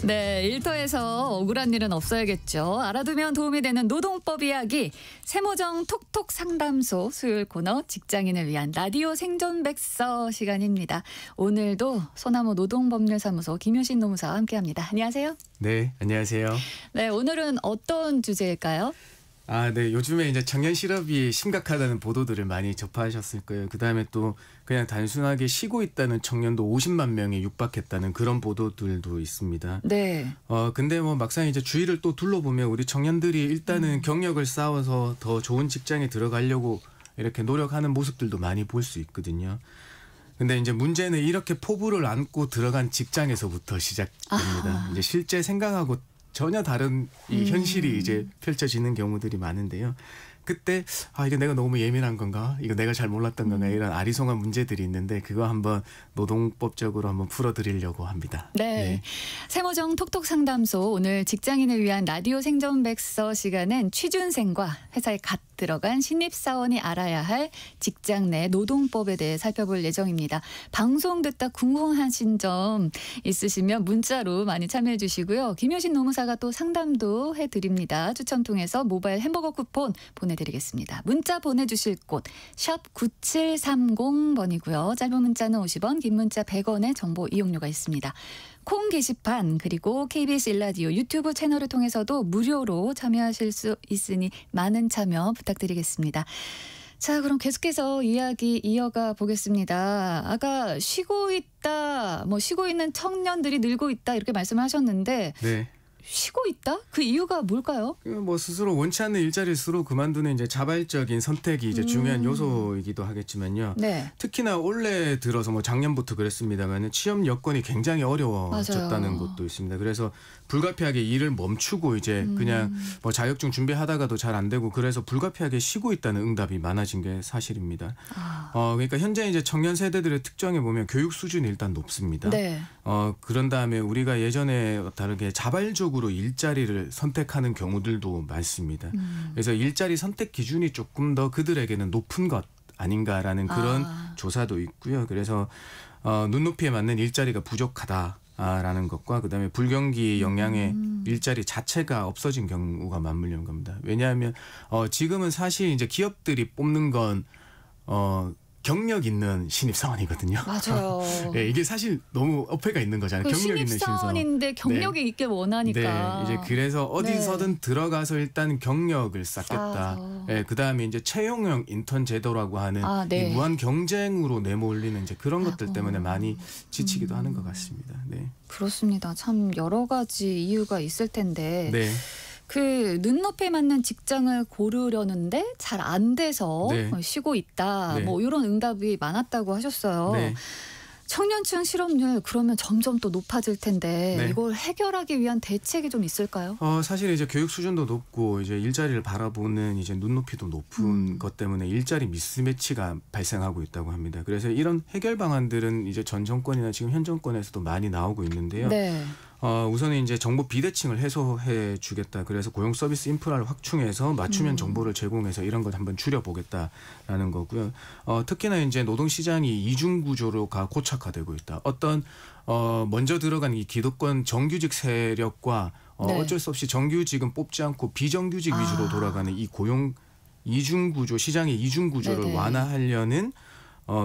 네, 일터에서 억울한 일은 없어야겠죠. 알아두면 도움이 되는 노동법 이야기, 세모정 톡톡 상담소 수요일 코너 직장인을 위한 라디오 생존백서 시간입니다. 오늘도 소나무 노동법률사무소 김효신 노무사와 함께합니다. 안녕하세요. 네, 안녕하세요. 네, 오늘은 어떤 주제일까요? 네. 요즘에 이제 청년 실업이 심각하다는 보도들을 많이 접하셨을 거예요. 그다음에 또 그냥 단순하게 쉬고 있다는 청년도 50만 명에 육박했다는 그런 보도들도 있습니다. 네. 근데 뭐 막상 이제 주위를 또 둘러보면 우리 청년들이 일단은 경력을 쌓아서 더 좋은 직장에 들어가려고 이렇게 노력하는 모습들도 많이 볼 수 있거든요. 근데 이제 문제는 이렇게 포부를 안고 들어간 직장에서부터 시작됩니다. 이제 실제 생각하고 전혀 다른 이 현실이 이제 펼쳐지는 경우들이 많은데요. 그때 이게 내가 너무 예민한 건가? 이거 내가 잘 몰랐던 건가? 이런 아리송한 문제들이 있는데 그거 한번 노동법적으로 한번 풀어드리려고 합니다. 네. 세모정 톡톡 상담소 오늘 직장인을 위한 라디오 생존백서 시간은 취준생과 회사에 갓 들어간 신입사원이 알아야 할 직장 내 노동법에 대해 살펴볼 예정입니다. 방송 듣다 궁금하신 점 있으시면 문자로 많이 참여해 주시고요. 김효신 노무사가 또 상담도 해드립니다. 추첨 통해서 모바일 햄버거 쿠폰 보내드리겠습니다. 문자 보내주실 곳 샵 9730번이고요. 짧은 문자는 50원, 긴 문자 100원의 정보 이용료가 있습니다. 콩 게시판 그리고 KBS 1라디오 유튜브 채널을 통해서도 무료로 참여하실 수 있으니 많은 참여 부탁드리겠습니다. 자, 그럼 계속해서 이야기 이어가 보겠습니다. 아까 쉬고 있다, 쉬고 있는 청년들이 늘고 있다 이렇게 말씀하셨는데 네. 쉬고 있다? 그 이유가 뭘까요? 스스로 원치 않는 일자리를 스스로 그만두는 이제 자발적인 선택이 이제 중요한 요소이기도 하겠지만요. 네. 특히나 올해 들어서 작년부터 그랬습니다만 취업 여건이 굉장히 어려워졌다는 것도 있습니다. 그래서 불가피하게 일을 멈추고 이제 그냥 자격증 준비하다가도 잘 안 되고 그래서 불가피하게 쉬고 있다는 응답이 많아진 게 사실입니다. 그러니까 현재 이제 청년 세대들의 특징에 보면 교육 수준이 일단 높습니다. 네. 그런 다음에 우리가 예전에 다르게 자발적으로 일자리를 선택하는 경우들도 많습니다. 그래서 일자리 선택 기준이 조금 더 그들에게는 높은 것 아닌가라는 그런 조사도 있고요. 그래서 눈높이에 맞는 일자리가 부족하다라는 것과 그다음에 불경기 영향의 일자리 자체가 없어진 경우가 맞물리는 겁니다. 왜냐하면 지금은 사실 이제 기업들이 뽑는 건 경력 있는 신입사원이거든요. 맞아요. 네, 이게 사실 너무 어폐가 있는 거잖아요. 경력 있는 신입사원인데 경력이 있길 원하니까. 네, 이제 그래서 어디서든 들어가서 일단 경력을 쌓겠다. 네, 그다음에 이제 채용형 인턴 제도라고 하는 이 무한 경쟁으로 내몰리는 이제 그런 것들 때문에 많이 지치기도 하는 것 같습니다. 네. 그렇습니다. 참 여러 가지 이유가 있을 텐데. 네. 그 눈높이에 맞는 직장을 고르려는데 잘 안 돼서 쉬고 있다. 이런 응답이 많았다고 하셨어요. 네. 청년층 실업률 그러면 점점 또 높아질 텐데 이걸 해결하기 위한 대책이 좀 있을까요? 사실 이제 교육 수준도 높고 이제 일자리를 바라보는 이제 눈높이도 높은 것 때문에 일자리 미스매치가 발생하고 있다고 합니다. 그래서 이런 해결 방안들은 이제 전 정권이나 지금 현 정권에서도 많이 나오고 있는데요. 네. 우선은 이제 정보 비대칭을 해소해 주겠다. 그래서 고용 서비스 인프라를 확충해서 맞춤형 정보를 제공해서 이런 걸 한번 줄여보겠다라는 거고요. 특히나 이제 노동 시장이 이중 구조로가 고착화되고 있다. 어떤 먼저 들어간 이 기득권 정규직 세력과 어쩔 수 없이 정규직은 뽑지 않고 비정규직 위주로 돌아가는 이 고용 이중 구조, 시장의 이중 구조를 완화하려는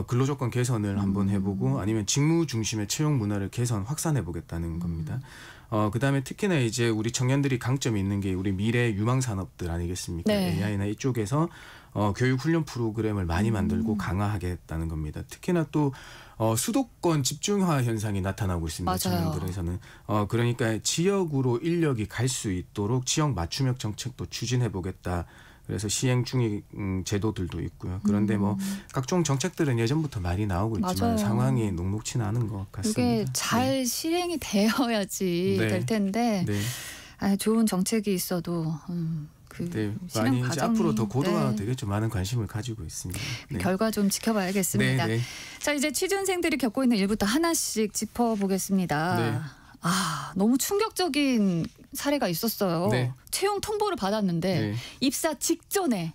근로조건 개선을 한번 해보고 아니면 직무 중심의 채용 문화를 확산해보겠다는 겁니다. 그다음에 특히나 이제 우리 청년들이 강점이 있는 게 우리 미래 유망 산업들 아니겠습니까? AI나 이쪽에서 교육 훈련 프로그램을 많이 만들고 강화하겠다는 겁니다. 특히나 또 수도권 집중화 현상이 나타나고 있습니다. 청년들에서는. 그러니까 지역으로 인력이 갈 수 있도록 지역 맞춤형 정책도 추진해보겠다. 그래서 시행 중인 제도들도 있고요. 그런데 각종 정책들은 예전부터 많이 나오고 있지만 상황이 녹록치는 않은 것 같습니다. 이게 잘 실행이 되어야지 될 텐데 좋은 정책이 있어도 많이 이제 앞으로 더 고도화 되겠죠. 많은 관심을 가지고 있습니다. 결과 좀 지켜봐야겠습니다. 자, 이제 취준생들이 겪고 있는 일부터 하나씩 짚어보겠습니다. 너무 충격적인 사례가 있었어요. 채용 통보를 받았는데 입사 직전에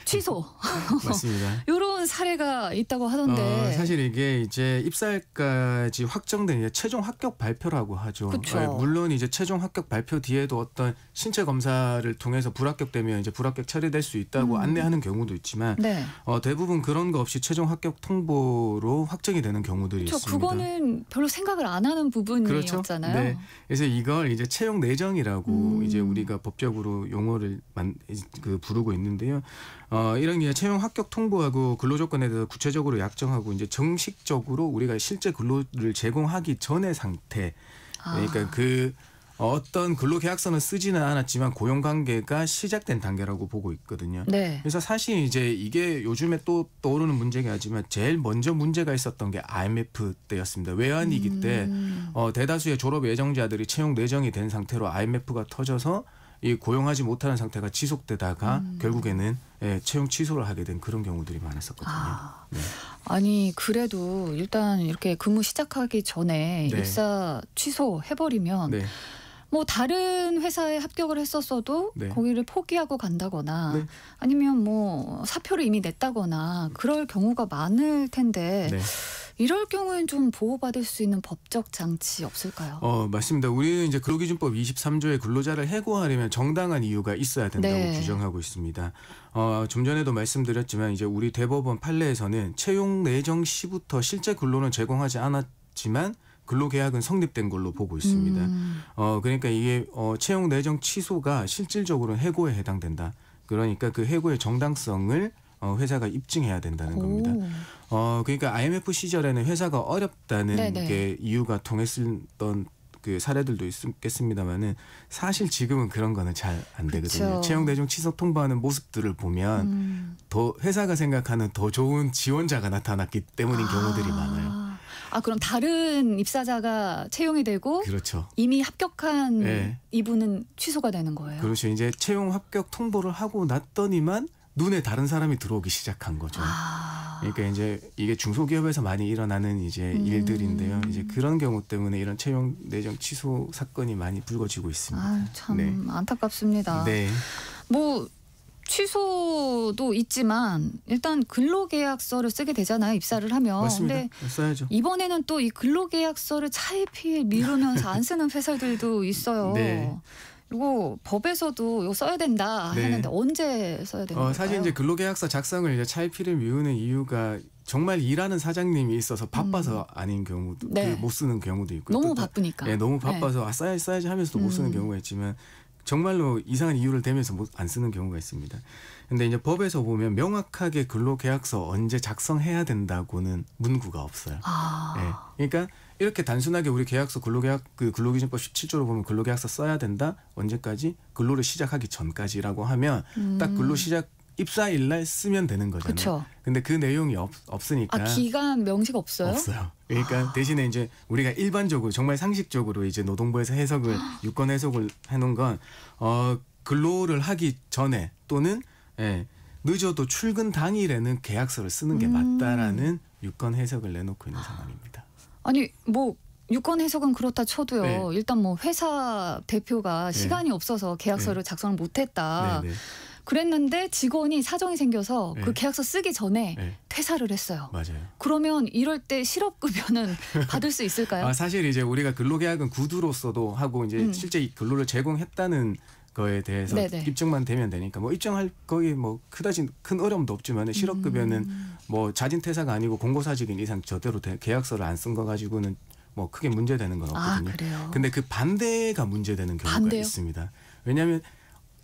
취소. 맞습니다. 이런 사례가 있다고 하던데. 사실 이게 이제 입사일까지 확정된 이제 최종 합격 발표라고 하죠. 그쵸. 물론 이제 최종 합격 발표 뒤에도 어떤 신체 검사를 통해서 불합격되면 이제 불합격 처리될 수 있다고 안내하는 경우도 있지만 네. 대부분 그런 거 없이 최종 합격 통보로 확정이 되는 경우들이 그렇죠. 있습니다. 그거는 별로 생각을 안 하는 부분이었잖아요. 그렇죠. 네. 그래서 이걸 이제 채용 내정이라고 이제 우리가 법적으로 용어를 부르고 있는데요. 이런 게 채용 합격 통보하고 근로 조건에 대해서 구체적으로 약정하고 이제 정식적으로 우리가 실제 근로를 제공하기 전의 상태. 그러니까 그 어떤 근로계약서는 쓰지는 않았지만 고용관계가 시작된 단계라고 보고 있거든요. 네. 그래서 사실 이제 이게 요즘에 또 떠오르는 문제가 하지만 제일 먼저 문제가 있었던 게 IMF 때였습니다. 외환위기 때 대다수의 졸업 예정자들이 채용 내정이 된 상태로 IMF가 터져서 이 고용하지 못하는 상태가 지속되다가 결국에는 채용 취소를 하게 된 그런 경우들이 많았었거든요. 네. 아니 그래도 일단 이렇게 근무 시작하기 전에 네. 입사 취소해버리면 네. 뭐 다른 회사에 합격을 했었어도 네. 거기를 포기하고 간다거나 네. 아니면 뭐 사표를 이미 냈다거나 그럴 경우가 많을 텐데 네. 이럴 경우엔 좀 보호받을 수 있는 법적 장치 없을까요? 맞습니다. 우리는 이제 근로기준법 23조에 근로자를 해고하려면 정당한 이유가 있어야 된다고 네. 규정하고 있습니다. 좀 전에도 말씀드렸지만 이제 우리 대법원 판례에서는 채용 내정 시부터 실제 근로는 제공하지 않았지만 근로계약은 성립된 걸로 보고 있습니다. 그러니까 이게 채용 내정 취소가 실질적으로는 해고에 해당된다. 그러니까 그 해고의 정당성을 회사가 입증해야 된다는 겁니다. 그러니까 IMF 시절에는 회사가 어렵다는 네네. 게 이유가 통했던 그 사례들도 있겠습니다만은 사실 지금은 그런 거는 잘 안 되거든요. 그쵸. 채용 내정 취소 통보하는 모습들을 보면 더 회사가 생각하는 더 좋은 지원자가 나타났기 때문인 경우들이 많아요. 그럼 다른 입사자가 채용이 되고 그렇죠. 이미 합격한 네. 이분은 취소가 되는 거예요. 그렇죠. 이제 채용 합격 통보를 하고 났더니만 눈에 다른 사람이 들어오기 시작한 거죠. 그러니까 이제 이게 중소기업에서 많이 일어나는 이제 일들인데요. 이제 그런 경우 때문에 이런 채용 내정 취소 사건이 많이 불거지고 있습니다. 참 네. 안타깝습니다. 네. 뭐 취소도 있지만 일단 근로계약서를 쓰게 되잖아요. 입사를 하면. 맞습니다. 근데 써야죠. 이번에는 또 이 근로계약서를 차일피일 미루면서 안 쓰는 회사들도 있어요. 네. 이거 법에서도 이거 써야 된다 네. 하는데 언제 써야 되는 걸까요? 사실 이제 근로계약서 작성을 이제 차일피일 미루는 이유가 정말 일하는 사장님이 있어서 바빠서 아닌 경우도 네. 못 쓰는 경우도 있고 너무 또 바쁘니까. 네, 너무 바빠서 써야지 하면서도 못 쓰는 경우가 있지만 정말로 이상한 이유를 대면서 안 쓰는 경우가 있습니다. 근데 이제 법에서 보면 명확하게 근로계약서 언제 작성해야 된다고는 문구가 없어요. 네. 그러니까 이렇게 단순하게 우리 계약서 근로기준법 17조로 보면 근로계약서 써야 된다. 언제까지? 근로를 시작하기 전까지라고 하면 딱 근로 시작 입사일 날 쓰면 되는 거잖아요. 그쵸. 근데 그 내용이 없으니까 기간 명시가 없어요? 없어요. 그러니까 대신에 이제 우리가 일반적으로 정말 상식적으로 이제 노동부에서 유권 해석을 해놓은 건 근로를 하기 전에 또는 늦어도 출근 당일에는 계약서를 쓰는 게 맞다라는 유권 해석을 내놓고 있는 상황입니다. 아니 뭐 유권 해석은 그렇다 쳐도요. 네. 일단 뭐 회사 대표가 시간이 없어서 계약서를 작성을 못했다. 네. 그랬는데 직원이 사정이 생겨서 그 네. 계약서 쓰기 전에 네. 퇴사를 했어요. 맞아요. 그러면 이럴 때 실업급여는 받을 수 있을까요? 사실 이제 우리가 근로계약은 구두로서도 하고 이제 실제 이 근로를 제공했다는 거에 대해서 네네. 입증만 되면 되니까 뭐 입증할 거의 뭐 그다지 큰 어려움도 없지만 실업급여는 뭐 자진퇴사가 아니고 공고사직인 이상 저대로 계약서를 안 쓴 거 가지고는 뭐 크게 문제되는 건 없거든요. 그래요? 근데 그 반대가 문제되는 경우가 반대요? 있습니다. 왜냐하면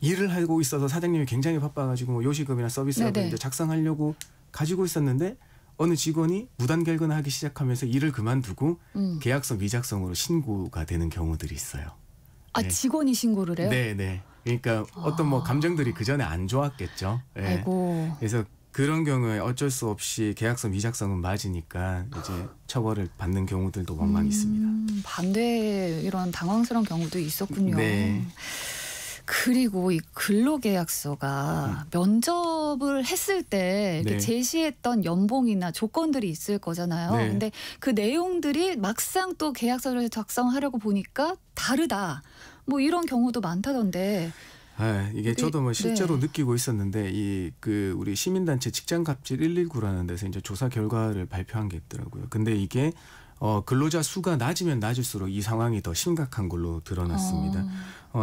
일을 하고 있어서 사장님이 굉장히 바빠가지고 뭐 요식업이나 서비스업을 네네. 이제 작성하려고 가지고 있었는데 어느 직원이 무단 결근하기 시작하면서 일을 그만두고 계약서 미작성으로 신고가 되는 경우들이 있어요. 네. 직원이 신고를 해요? 네. 그러니까 어떤 뭐 감정들이 그 전에 안 좋았겠죠. 네. 아이고. 그래서 그런 경우에 어쩔 수 없이 계약서 미작성은 맞으니까 이제 처벌을 받는 경우들도 왕왕 있습니다. 반대 이런 당황스러운 경우도 있었군요. 네. 그리고 이 근로계약서가 면접을 했을 때 이렇게 네. 제시했던 연봉이나 조건들이 있을 거잖아요. 네. 근데 그 내용들이 막상 또 계약서를 작성하려고 보니까 다르다. 뭐 이런 경우도 많다던데 이게 저도 뭐 실제로 네. 느끼고 있었는데 우리 시민단체 직장갑질 119라는 데서 이제 조사 결과를 발표한 게 있더라고요. 근데 이게 근로자 수가 낮으면 낮을수록 이 상황이 더 심각한 걸로 드러났습니다.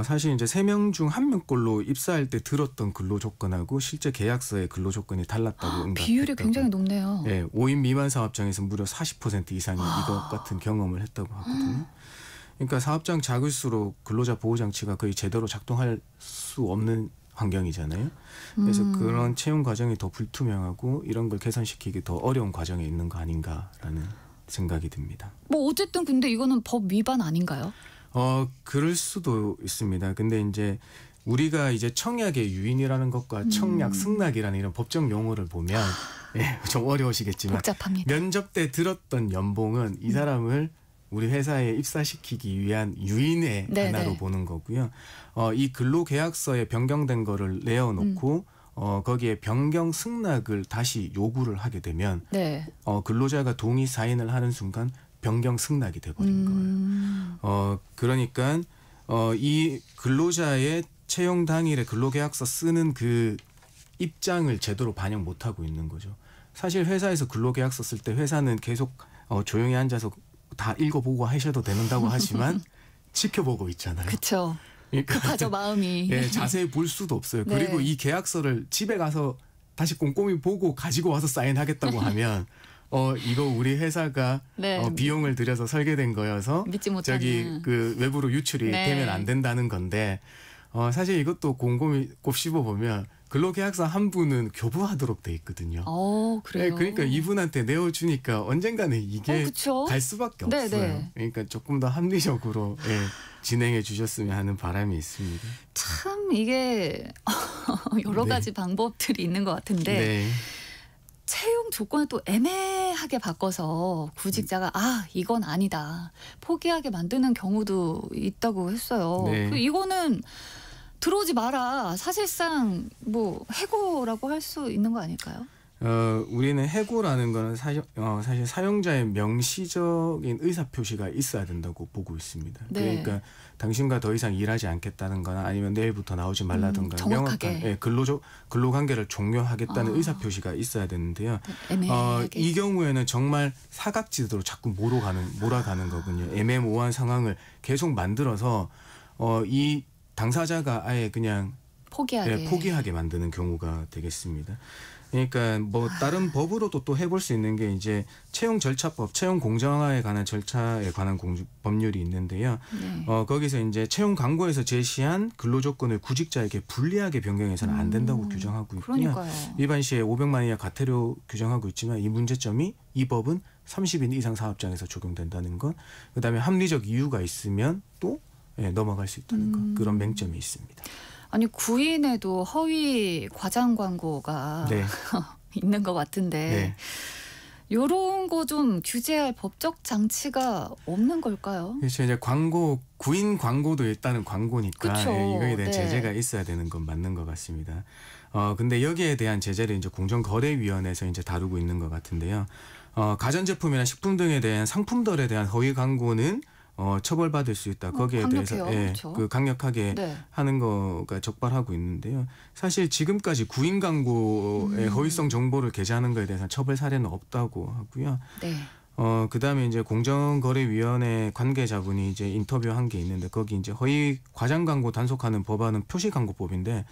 사실 이제 3명 중 1명꼴로 입사할 때 들었던 근로 조건하고 실제 계약서의 근로 조건이 달랐다고 응답했다고. 비율이 굉장히 높네요. 네, 5인 미만 사업장에서 무려 40% 이상이 이것 같은 경험을 했다고 하거든요. 그러니까 사업장 작을수록 근로자 보호 장치가 거의 제대로 작동할 수 없는 환경이잖아요. 그래서 그런 채용 과정이 더 불투명하고 이런 걸 개선시키기 더 어려운 과정에 있는 거 아닌가라는 생각이 듭니다. 뭐 어쨌든 근데 이거는 법 위반 아닌가요? 그럴 수도 있습니다. 근데 이제 우리가 이제 청약의 유인이라는 것과 청약 승낙이라는 이런 법적 용어를 보면 좀 어려우시겠지만 복잡합니다. 면접 때 들었던 연봉은 이 사람을 우리 회사에 입사시키기 위한 유인의 하나로 보는 거고요. 이 근로계약서에 변경된 거를 내어놓고 거기에 변경 승낙을 다시 요구를 하게 되면 근로자가 동의 사인을 하는 순간 변경 승낙이 돼버린 거예요. 그러니까 이 근로자의 채용 당일에 근로계약서 쓰는 그 입장을 제대로 반영 못하고 있는 거죠. 사실 회사에서 근로계약서 쓸 때 회사는 계속 조용히 앉아서 다 읽어보고 하셔도 된다고 하지만 지켜보고 있잖아요. 그렇죠. 그러니까 급하죠 마음이. 자세히 볼 수도 없어요. 그리고 이 계약서를 집에 가서 다시 꼼꼼히 보고 가지고 와서 사인하겠다고 하면 이거 우리 회사가 비용을 들여서 설계된 거여서 믿지 못하는. 저기 그 외부로 유출이 되면 안 된다는 건데 사실 이것도 곰곰이 곱씹어 보면 근로계약서 한 분은 교부하도록 돼 있거든요. 그래요. 그러니까 이분한테 내어주니까 언젠가는 이게 갈 수밖에 없어요. 그러니까 조금 더 합리적으로 진행해 주셨으면 하는 바람이 있습니다. 참 이게 여러 가지 방법들이 있는 것 같은데 채용 조건을 또 애매하게 바꿔서 구직자가 이건 아니다 포기하게 만드는 경우도 있다고 했어요. 이거는 들어오지 마라. 사실상 뭐 해고라고 할 수 있는 거 아닐까요? 우리는 해고라는 거는 사실 사용자의 명시적인 의사 표시가 있어야 된다고 보고 있습니다. 그러니까 당신과 더 이상 일하지 않겠다는 거나 아니면 내일부터 나오지 말라든가 명확한 근로관계를 종료하겠다는 의사 표시가 있어야 되는데요. 이 경우에는 정말 사각지대로 자꾸 몰아가는 거군요. 애매모호한 상황을 계속 만들어서 이 당사자가 아예 그냥 포기하게 만드는 경우가 되겠습니다. 그러니까 뭐 다른 법으로도 또 해볼 수 있는 게 이제 채용 절차법, 채용 공정화에 관한 절차에 관한 법률이 있는데요. 거기서 이제 채용 광고에서 제시한 근로 조건을 구직자에게 불리하게 변경해서는 안 된다고 규정하고 있고요. 위반 시에 500만 이하 과태료 규정하고 있지만 이 문제점이 이 법은 30인 이상 사업장에서 적용된다는 것, 그다음에 합리적 이유가 있으면 또 넘어갈 수 있다는 것, 그런 맹점이 있습니다. 아니 구인에도 허위 과장 광고가 있는 것 같은데 이런 거 좀 규제할 법적 장치가 없는 걸까요? 그렇죠. 이제 구인 광고도 일단은 광고니까 이거에 대한 제재가 있어야 되는 건 맞는 것 같습니다. 근데 여기에 대한 제재를 이제 공정거래위원회에서 이제 다루고 있는 것 같은데요. 가전제품이나 식품 등에 대한 상품들에 대한 허위 광고는 처벌받을 수 있다. 거기에 대해서 그 강력하게 하는 거가 적발하고 있는데요. 사실 지금까지 구인 광고의 허위성 정보를 게재하는 거에 대해서 처벌 사례는 없다고 하고요. 그다음에 이제 공정거래위원회 관계자분이 이제 인터뷰한 게 있는데 거기 이제 허위 과장 광고 단속하는 법안은 표시광고법인데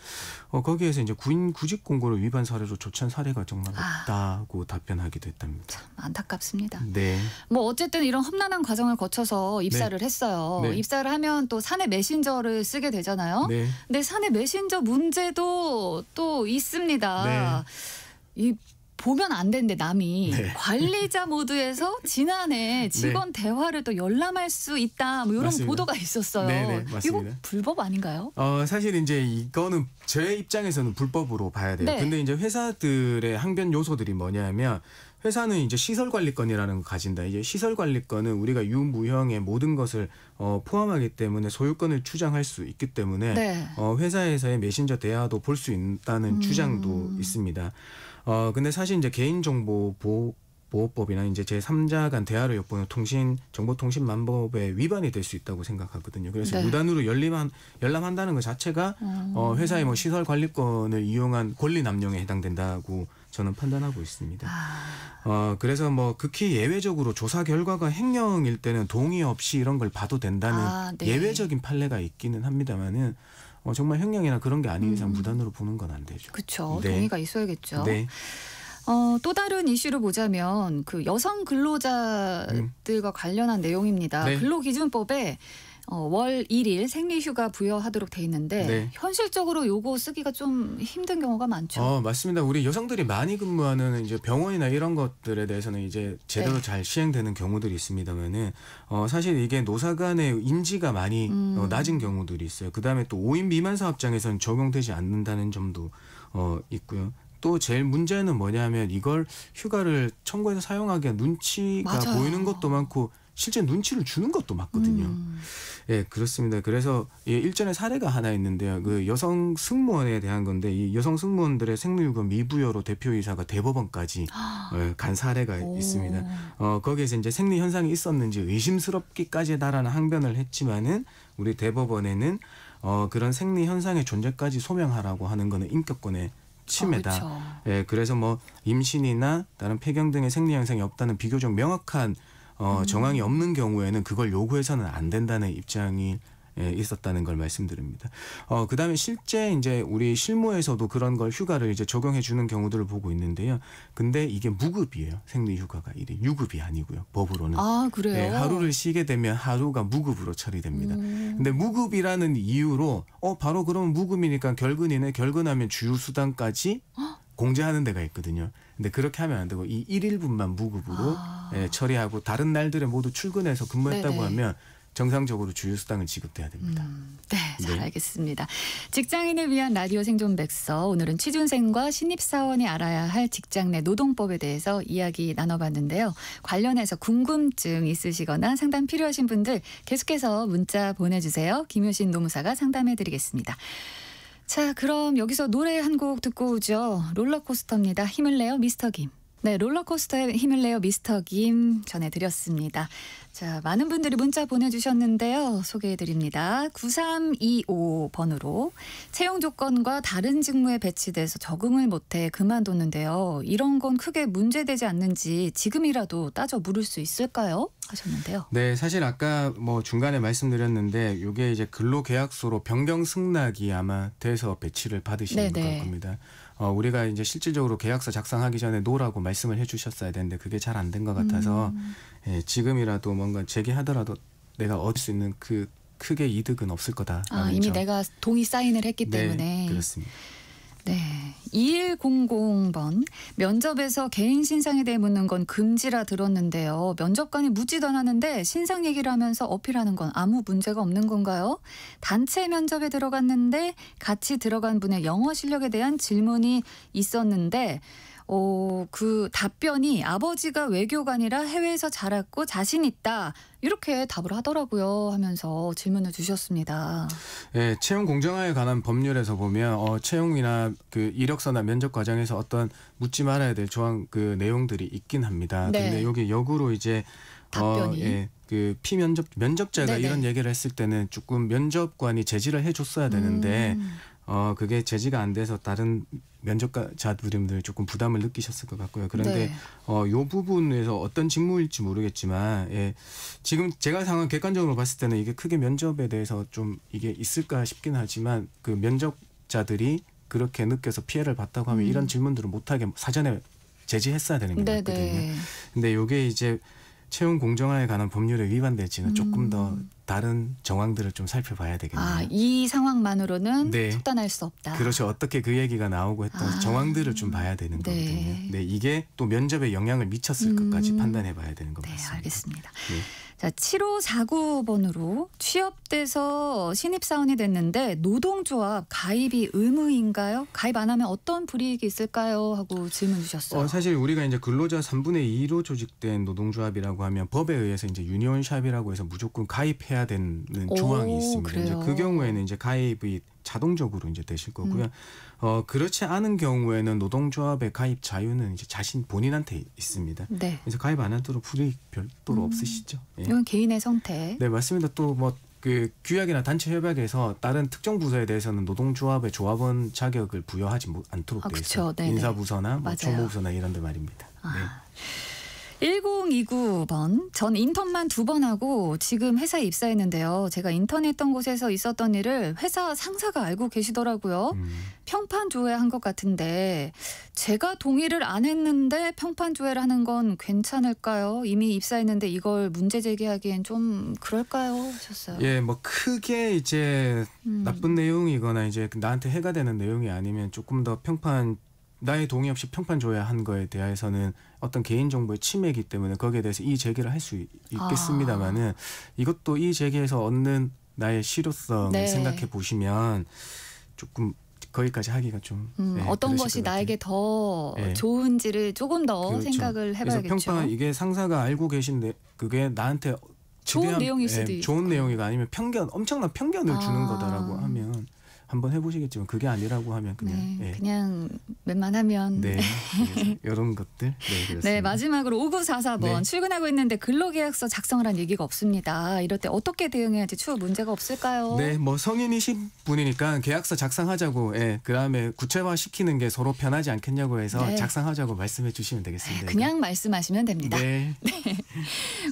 거기에서 이제 구인 구직 공고를 위반 사례로 조치한 사례가 정말 없다고 답변하기도 했답니다. 참 안타깝습니다. 뭐 어쨌든 이런 험난한 과정을 거쳐서 입사를 했어요. 입사를 하면 또 사내 메신저를 쓰게 되잖아요. 근데 사내 메신저 문제도 또 있습니다. 이 보면 안 되는데 남이 관리자 모드에서 지난해 직원 대화를 또 열람할 수 있다. 뭐 이런 보도가 있었어요. 이거 불법 아닌가요? 사실 이제 이거는 제 입장에서는 불법으로 봐야 돼요. 근데 이제 회사들의 항변 요소들이 뭐냐면 회사는 이제 시설관리권이라는 걸 가진다. 이제 시설관리권은 우리가 유무형의 모든 것을 포함하기 때문에 소유권을 주장할 수 있기 때문에 회사에서의 메신저 대화도 볼 수 있다는 주장도 있습니다. 근데 사실 이제 개인정보 보호법이나 이제 제3자 간 대화를 엿보는 정보통신망법에 위반이 될 수 있다고 생각하거든요. 그래서 네. 무단으로 열람한다는 것 자체가 회사의 뭐 시설 관리권을 이용한 권리 남용에 해당된다고 저는 판단하고 있습니다. 그래서 뭐 극히 예외적으로 조사 결과가 횡령일 때는 동의 없이 이런 걸 봐도 된다는 네. 예외적인 판례가 있기는 합니다만은 정말 횡령이나 그런 게 아닌 이상 무단으로 보는 건 안 되죠. 그렇죠. 네. 동의가 있어야겠죠. 네. 또 다른 이슈를 보자면 그 여성 근로자들과 관련한 내용입니다. 네. 근로기준법에 월 1일 생리휴가 부여하도록 돼 있는데 네. 현실적으로 요거 쓰기가 좀 힘든 경우가 많죠. 맞습니다. 우리 여성들이 많이 근무하는 이제 병원이나 이런 것들에 대해서는 이제 제대로 네. 잘 시행되는 경우들이 있습니다만은 사실 이게 노사 간의 인지가 많이 낮은 경우들이 있어요. 그다음에 또 5인 미만 사업장에서는 적용되지 않는다는 점도 있고요. 또 제일 문제는 뭐냐면 이걸 휴가를 청구해서 사용하기에 눈치가 맞아요. 보이는 것도 많고 실제 눈치를 주는 것도 많거든요. 예, 그렇습니다. 그래서 일전에 사례가 하나 있는데요. 그 여성 승무원에 대한 건데 이 여성 승무원들의 생리휴가 미부여로 대표이사가 대법원까지 간 사례가 있습니다. 거기에서 이제 생리 현상이 있었는지 의심스럽기까지 달하는 항변을 했지만은 우리 대법원에는 그런 생리 현상의 존재까지 소명하라고 하는 거는 인격권의 침해다. 그렇죠. 예, 그래서 뭐 임신이나 다른 폐경 등의 생리 현상이 없다는 비교적 명확한 정황이 없는 경우에는 그걸 요구해서는 안 된다는 입장이 있었다는 걸 말씀드립니다. 그다음에 실제 이제 우리 실무에서도 그런 걸 휴가를 이제 적용해 주는 경우들을 보고 있는데요. 근데 이게 무급이에요. 생리 휴가가 이게 유급이 아니고요. 법으로는. 그래요? 예, 하루를 쉬게 되면 하루가 무급으로 처리됩니다. 근데 무급이라는 이유로 바로 그러면 무급이니까 결근이네. 결근하면 주휴수당까지 공제하는 데가 있거든요. 근데 그렇게 하면 안 되고 이 1일분만 무급으로 처리하고 다른 날들에 모두 출근해서 근무했다고 네네. 하면 정상적으로 주휴수당을 지급돼야 됩니다. 네, 잘 네. 알겠습니다. 직장인을 위한 라디오 생존 백서, 오늘은 취준생과 신입사원이 알아야 할 직장 내 노동법에 대해서 이야기 나눠봤는데요. 관련해서 궁금증 있으시거나 상담 필요하신 분들 계속해서 문자 보내주세요. 김효신 노무사가 상담해드리겠습니다. 자, 그럼 여기서 노래 한 곡 듣고 오죠. 롤러코스터입니다. 힘을 내요 미스터 김. 네, 롤러코스터의 힘을 내요 미스터 김 전해드렸습니다. 자, 많은 분들이 문자 보내주셨는데요. 소개해드립니다. 9325번으로 채용 조건과 다른 직무에 배치돼서 적응을 못해 그만뒀는데요. 이런 건 크게 문제되지 않는지 지금이라도 따져 물을 수 있을까요? 하셨는데요. 네, 사실 아까 뭐 중간에 말씀드렸는데 이게 이제 근로계약서로 변경 승낙이 아마 돼서 배치를 받으시는 걸 겁니다. 우리가 이제 실질적으로 계약서 작성하기 전에 노라고 말씀을 해주셨어야 되는데 그게 잘 안 된 것 같아서 지금이라도 뭔가 제기하더라도 내가 얻을 수 있는 그 크게 이득은 없을 거다. 이미 내가 동의 사인을 했기 때문에. 네, 그렇습니다. 네, 2100번 면접에서 개인 신상에 대해 묻는 건 금지라 들었는데요. 면접관이 묻지도 않았는데 신상 얘기를 하면서 어필하는 건 아무 문제가 없는 건가요? 단체 면접에 들어갔는데 같이 들어간 분의 영어 실력에 대한 질문이 있었는데 그 답변이 아버지가 외교관이라 해외에서 자랐고 자신 있다. 이렇게 답을 하더라고요 하면서 질문을 주셨습니다. 네, 채용 공정화에 관한 법률에서 보면 채용이나 그 이력서나 면접 과정에서 어떤 묻지 말아야 될 조항 그 내용들이 있긴 합니다. 네. 근데 여기 역으로 이제 답변이 그 면접자가 네네. 이런 얘기를 했을 때는 조금 면접관이 제지를 해줬어야 되는데 그게 제지가 안 돼서 다른 면접자분들 조금 부담을 느끼셨을 것 같고요. 그런데 요 부분에서 어떤 직무일지 모르겠지만 지금 제가 상황 객관적으로 봤을 때는 이게 크게 면접에 대해서 좀 이게 있을까 싶긴 하지만 그 면접자들이 그렇게 느껴서 피해를 봤다고 하면 이런 질문들을 못하게 사전에 제지했어야 되는 게 맞거든요. 근데 이게 이제 채용 공정화에 관한 법률에 위반될지는 조금 더 다른 정황들을 좀 살펴봐야 되겠네요. 이 상황만으로는 네. 속단할 수 없다. 그렇죠. 어떻게 그 얘기가 나오고 했던 정황들을 좀 봐야 되는 거거든요. 네, 이게 또 면접에 영향을 미쳤을 것까지 판단해 봐야 되는 것 같습니다. 네, 알겠습니다. 네. 자, 7549번으로 취업돼서 신입사원이 됐는데 노동조합 가입이 의무인가요? 가입 안 하면 어떤 불이익이 있을까요? 하고 질문 주셨어요. 사실 우리가 이제 근로자 3분의 2로 조직된 노동조합이라고 하면 법에 의해서 이제 유니온샵이라고 해서 무조건 가입해야 되는 조항이 있습니다. 이제 그 경우에는 이제 가입이 자동적으로 이제 되실 거고요. 그렇지 않은 경우에는 노동조합의 가입 자유는 이제 자신 본인한테 있습니다. 네. 그래서 가입 안 하도록 불이익 별도로 없으시죠. 예. 이건 개인의 선택. 네, 맞습니다. 또 뭐 그 규약이나 단체 협약에서 다른 특정 부서에 대해서는 노동조합의 조합원 자격을 부여하지 않도록 되어 있어요. 그쵸. 네네. 인사부서나 뭐 맞아요. 총무부서나 이런 데 말입니다. 네. 1029번. 전 인턴만 2번 하고 지금 회사에 입사했는데요. 제가 인턴했던 곳에서 있었던 일을 회사 상사가 알고 계시더라고요. 평판 조회한 것 같은데 제가 동의를 안 했는데 평판 조회를 하는 건 괜찮을까요? 이미 입사했는데 이걸 문제 제기하기엔 좀 그럴까요? 하셨어요. 예, 뭐 크게 이제 나쁜 내용이거나 이제 나한테 해가 되는 내용이 아니면 조금 더 나의 동의 없이 평판 조회한 거에 대해서는 어떤 개인정보의 침해이기 때문에 거기에 대해서 이의 제기를 할 수 있겠습니다만은 이것도 이의 제기에서 얻는 나의 실효성을 네. 생각해 보시면 조금 거기까지 하기가 좀 어떤 그러실 것이 것 같아요. 나에게 더 네. 좋은지를 조금 더 그렇죠. 생각을 해봐야겠죠. 그래서 평판 이게 상사가 알고 계신데 그게 나한테 좋은 내용일 수도 있고. 좋은 내용이가 아니면 엄청난 편견을 주는 거다라고 하면 한번 해보시겠지만 그게 아니라고 하면 그냥 네, 그냥 웬만하면 네, 그래서 이런 것들 그렇습니다. 네, 마지막으로 5944번. 네. 출근하고 있는데 근로계약서 작성을 한 얘기가 없습니다. 이럴 때 어떻게 대응해야지 추후 문제가 없을까요? 네, 뭐 성인이신 분이니까 계약서 작성하자고, 그다음에 구체화 시키는 게 서로 편하지 않겠냐고 해서 네. 작성하자고 말씀해 주시면 되겠습니다. 그냥 말씀하시면 됩니다. 네.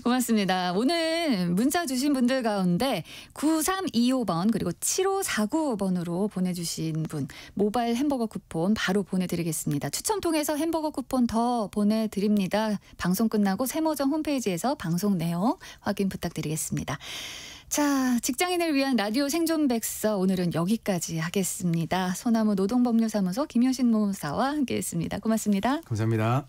고맙습니다. 오늘 문자 주신 분들 가운데 9325번 그리고 7549번으로 보내주신 분 모바일 햄버거 쿠폰 바로 보내드리겠습니다. 추첨 통해서 햄버거 쿠폰 더 보내드립니다. 방송 끝나고 세모정 홈페이지에서 방송 내용 확인 부탁드리겠습니다. 자, 직장인을 위한 라디오 생존백서 오늘은 여기까지 하겠습니다. 소나무 노동법률사무소 김효신 노무사와 함께했습니다. 고맙습니다. 감사합니다.